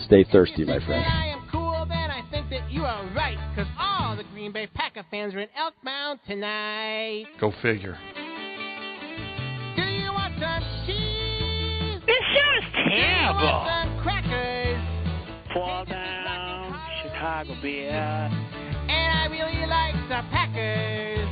Stay thirsty, my friend. I am cool, then I think that you are right, because all the Green Bay Packer fans are in Elkmount tonight. Go figure. Do you want some cheese? This show's terrible. Do you want some crackers? Fall down, Chicago beer. And I really like the Packers.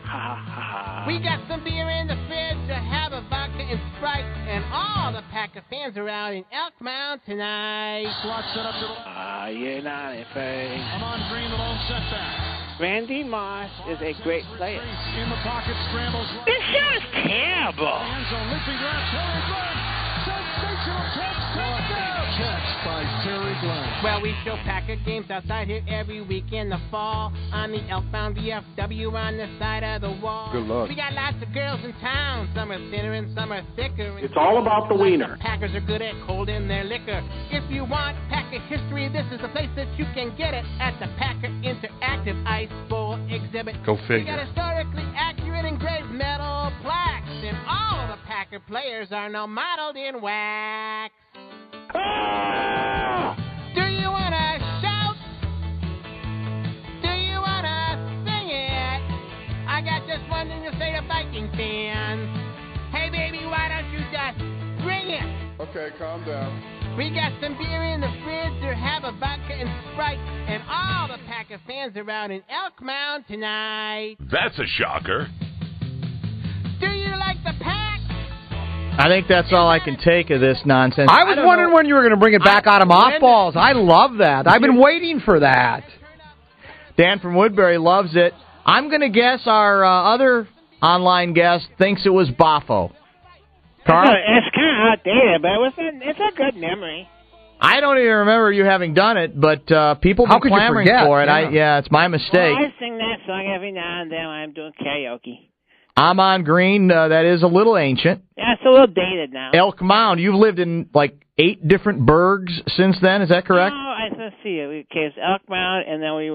Ha ha ha. We got some beer in the fridge to have a vodka and Sprite, and all the Packer fans are out in Elkmount tonight. Slot set up to the... You're not a fan. I'm on Green, the lone setback. Randy Moss is a great player. In the pocket, scrambles. This show's terrible. End zone, leaping grab, Terry Glenn. Sensational catch, touchdown. Catch by Terry Glenn. Well, we show Packer games outside here every week in the fall on the Elkbound DFW on the side of the wall. Good luck. We got lots of girls in town. Some are thinner and some are thicker. It's all about the wiener. Packers are good at holding their liquor. If you want Packer history, this is the place that you can get it at the Packer Interactive Ice Bowl exhibit. Go figure. We got historically accurate engraved metal plaques, and all the Packer players are now modeled in wax. Do you want to shout? Do you want to sing it? I got just one thing to say to Viking fans. Hey, baby, why don't you just bring it? Okay, calm down. We got some beer in the fridge, or have a vodka and Sprite, and all the Packer fans are out in Elkmount tonight. That's a shocker. Do you like the Pack? I think that's all I can take of this nonsense. I was wondering when you were going to bring it back out of mothballs. I love that. I've been waiting for that. Dan from Woodbury loves it. I'm going to guess our other online guest thinks it was Boffo. Carl? It's kind of outdated, but it's a good memory. I don't even remember you having done it, but people How been could you clamoring forget? for it. Yeah. It's my mistake. Well, I sing that song every now and then when I'm doing karaoke. I'm on Green. That is a little ancient. Yeah, it's a little dated now. Elk Mound. You've lived in like 8 different burgs since then. Is that correct? No, let's see. It's Elk Mound, and then we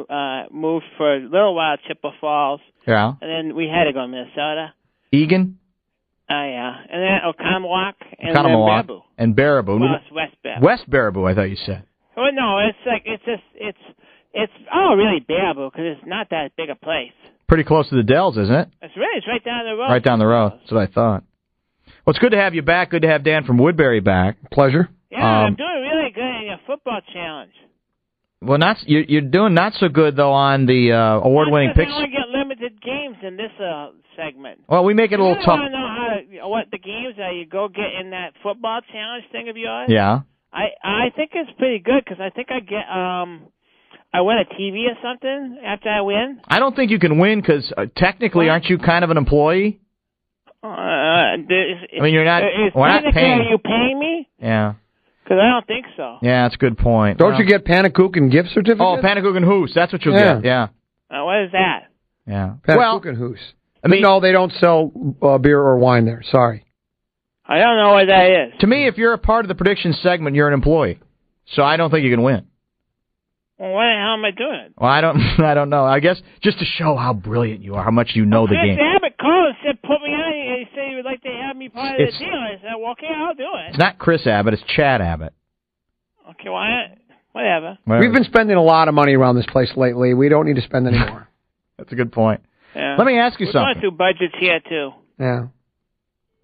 moved for a little while to Chippewa Falls. Yeah. And then we had to go to Minnesota. Egan? Yeah. And then Oconomowoc, and Oconomowoc. then Baraboo. And Baraboo. Well, it's West Baraboo. West Baraboo, I thought you said. Well, no, it's really Baraboo, because it's not that big a place. Pretty close to the Dells, isn't it? It's right down the road. Right down the road. That's what I thought. Well, it's good to have you back. Good to have Dan from Woodbury back. Pleasure. Yeah, I'm doing really good in your football challenge. Well, you're doing not so good, though, on the award-winning picks. I only get limited games in this segment. Well, we make it a little tough. I want to know what the games are you go get in that football challenge thing of yours. Yeah. I think it's pretty good, because I think I get I win a TV or something after I win. I don't think you can win, because technically, aren't you kind of an employee? I mean, you're not. We're not paying. Are you paying me? Yeah. Because I don't think so. Yeah, that's a good point. Don't you get Panacook and gift certificates? Oh, Panacook and Hoos. That's what you'll get. Yeah. What is that? Yeah. Panacook and Hoos. No, they don't sell beer or wine there. Sorry. I don't know what that is. To me, if you're a part of the prediction segment, you're an employee. So I don't think you can win. Well, why the hell am I doing it? Well, I don't know. I guess just to show how brilliant you are, how much you know the game. Chris Abbott called and said, put me on, and he said he would like to have me part of the deal. I said, well, okay, I'll do it. It's not Chris Abbott, it's Chad Abbott. Okay, whatever. We've been spending a lot of money around this place lately. We don't need to spend any more. That's a good point. Yeah. Let me ask you something. We're going through budgets here, too. Yeah.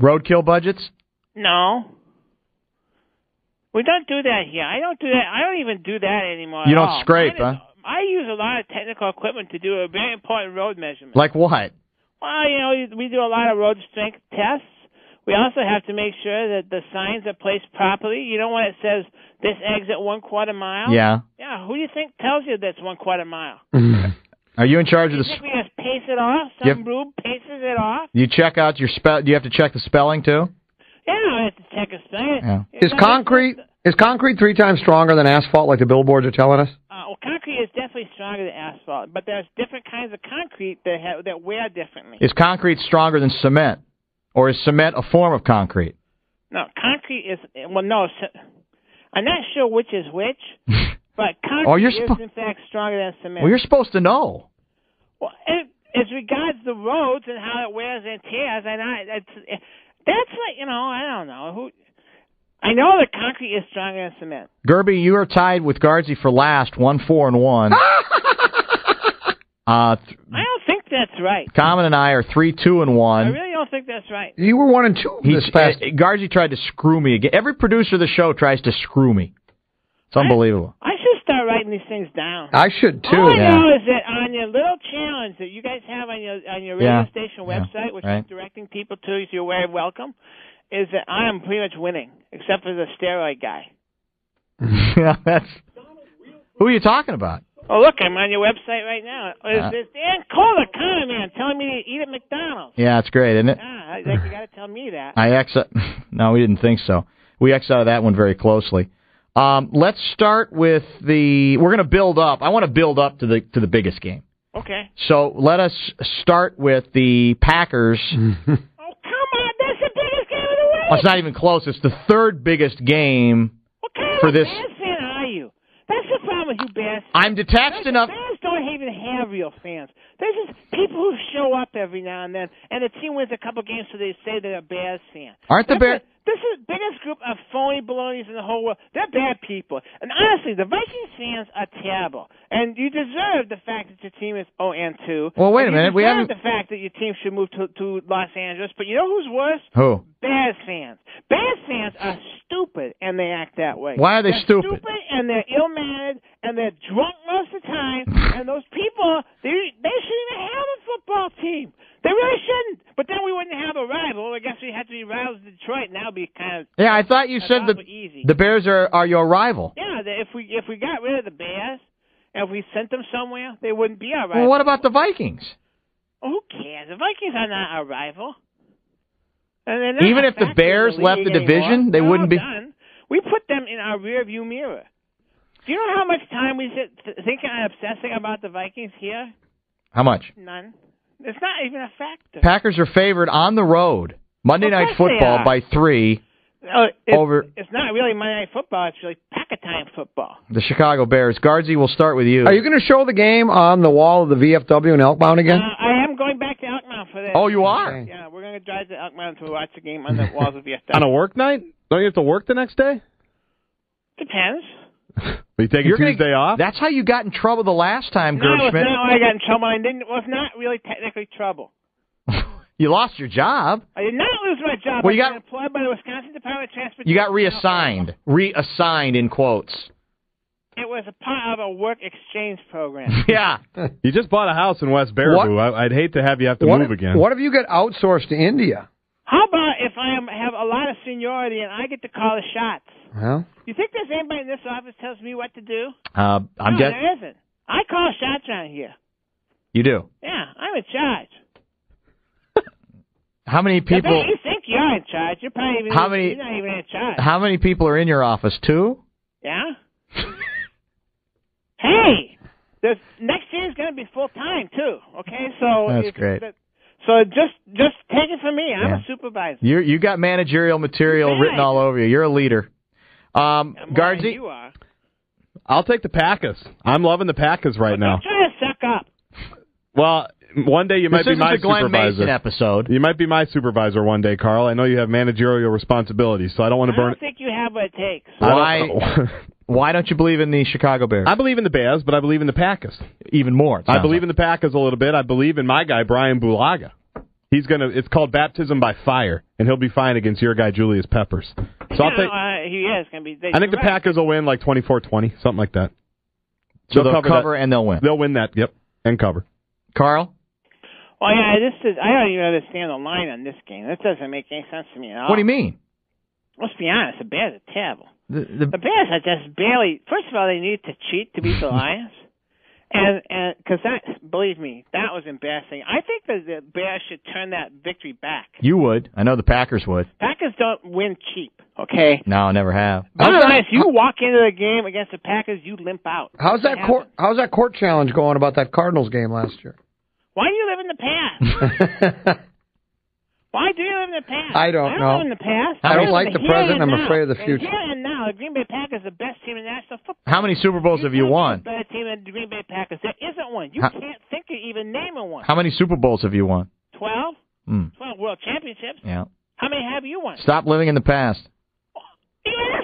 Roadkill budgets? No. We don't do that here. I don't do that. I don't even do that anymore. You don't scrape, huh? I use a lot of technical equipment to do a very important road measurement. Like what? Well, we do a lot of road strength tests. We also have to make sure that the signs are placed properly. You know when it says this exit 1/4 mile? Yeah. Yeah, who do you think tells you that's 1/4 mile? Are you in charge of the... You think we just pace it off? Some rube paces it off? You check out your spell... Do you have to check the spelling, too? Yeah, I have to check a spelling. Yeah. Is concrete 3 times stronger than asphalt, like the billboards are telling us? Well, concrete is definitely stronger than asphalt, but there's different kinds of concrete that wear differently. Is concrete stronger than cement? Or is cement a form of concrete? No, concrete is... Well, no. I'm not sure which is which, but concrete is, in fact, stronger than cement. Well, you're supposed to know. Well, as regards the roads and how it wears and tears, and that's like, I don't know. I know the concrete is stronger than cement. Gerby, you are tied with Gardsey for last, 1-4-1. I don't think that's right. Common and I are 3-2-1. I really don't think that's right. You were 1-2 this past. Gardsey tried to screw me again. Every producer of the show tries to screw me. It's unbelievable. I should start writing these things down. I should too. All I know is that on your little challenge that you guys have on your radio station website, which is directing people to your way of welcome, is that I am pretty much winning, except for the steroid guy. Yeah, that's. Who are you talking about? Oh, look, I'm on your website right now. There's Dan Kohler, con man, telling me to eat at McDonald's. Yeah, it's great, isn't it? You got to tell me that. No, we didn't think so. We X'd out of that one very closely. Let's start with we're going to build up. I want to build up to the biggest game. Okay. So let us start with the Packers. Oh, come on. That's the biggest game of the week. Well, it's not even close. It's the third biggest game for this. What kind of Bears fan are you? That's the problem with you Bears. I'm detached enough. Bears don't even have real fans. There's just people who show up every now and then, and the team wins a couple games, so they say they're a Bears fan. Aren't the Bears? This is the biggest group of phony balonies in the whole world. They're bad people. And honestly, the Vikings fans are terrible. And you deserve the fact that your team is 0-2. Well, wait a minute. We haven't the fact that your team should move to Los Angeles. But you know who's worse? Who? Bears fans. Bears fans are stupid, and they act that way. Why are they They're stupid? And they're ill-mannered, and they're drunk most of the time. And those people, they shouldn't even have a football team. They really shouldn't. But then we wouldn't have a rival. I guess we had to be rivals with Detroit. Now it'd be kind of I thought you said the Bears are your rival. Yeah, if we got rid of the Bears and if we sent them somewhere, they wouldn't be our rival. Well, what about the Vikings? Well, who cares? The Vikings are not our rival. And even if the Bears left the division, they wouldn't be. Done. We put them in our rearview mirror. Do you know how much time we sit thinking and obsessing about the Vikings here? How much? None. It's not even a factor. Packers are favored on the road. Monday Night Football by 3. It's not really Monday Night Football. It's really Pack-a-time football. The Chicago Bears. Gardsey, we'll start with you. Are you going to show the game on the wall of the VFW in Elkmount again? I am going back to Elkmount for this. Oh, you are? Okay. Yeah, we're going to drive to Elkmount to watch the game on the walls of VFW. On a work night? Don't you have to work the next day? Depends. Are you taking Tuesday off? That's how you got in trouble the last time, Gerbschmidt. No, it's not why I got in trouble. It was not really technically trouble. You lost your job. I did not lose my job. Well, I got employed by the Wisconsin Department of Transportation. You got reassigned. Reassigned in quotes. It was a part of a work exchange program. Yeah. You just bought a house in West Barreiro. I'd hate to have you have to move again. What if you get outsourced to India? How about if I have a lot of seniority and I get to call the shots? Well, You think there's anybody in this office tells me what to do? There isn't. I call shots around here. You do? Yeah, I'm in charge. How many people? You think you're in charge? You're probably you're not even in charge. How many people are in your office? 2? Yeah. Hey, next year is going to be full time too. Okay, so that's great. So just take it from me. I'm a supervisor. You got managerial material written all over you. You're a leader. Gardsey, you are. I'll take the Packers. I'm loving the Packers right now. I'm trying to suck up. Well, one day you might be my supervisor. This isn't a Glenn Mason episode. You might be my supervisor one day, Carl. I know you have managerial responsibilities, so I don't want to burn. I don't think you have what it takes. Why don't you believe in the Chicago Bears? I believe in the Bears, but I believe in the Packers even more. I believe in the Packers a little bit. I believe in my guy Brian Bulaga. It's called baptism by fire, and he'll be fine against your guy Julius Peppers. So I'll take. He is going to be. I think the Packers will win like 24-20, something like that. So they'll cover and they'll win. They'll win that. Yep, and cover. Carl? Well, yeah, I don't even understand the line on this game. This doesn't make any sense to me at all. What do you mean? Let's be honest. The Bears are terrible. The Bears are just barely. First of all, they need to cheat to beat the Lions. And because believe me, that was embarrassing. I think that the Bears should turn that victory back. You would. I know the Packers would. Packers don't win cheap, okay? No, never have. If you walk into the game against the Packers, you limp out. How's that court challenge going about that Cardinals game last year? Why do you live in the past? Why do you live in the past? I don't know. live in the past. I don't like the present. I'm afraid of the future. Here and now, the Green Bay Packers are the best team in National Football. How many Super Bowls have you won? Better team than the Green Bay Packers. There isn't one. You can't think of even naming one. How many Super Bowls have you won? 12? 12 World Championships. Yeah. How many have you won? Stop living in the past. You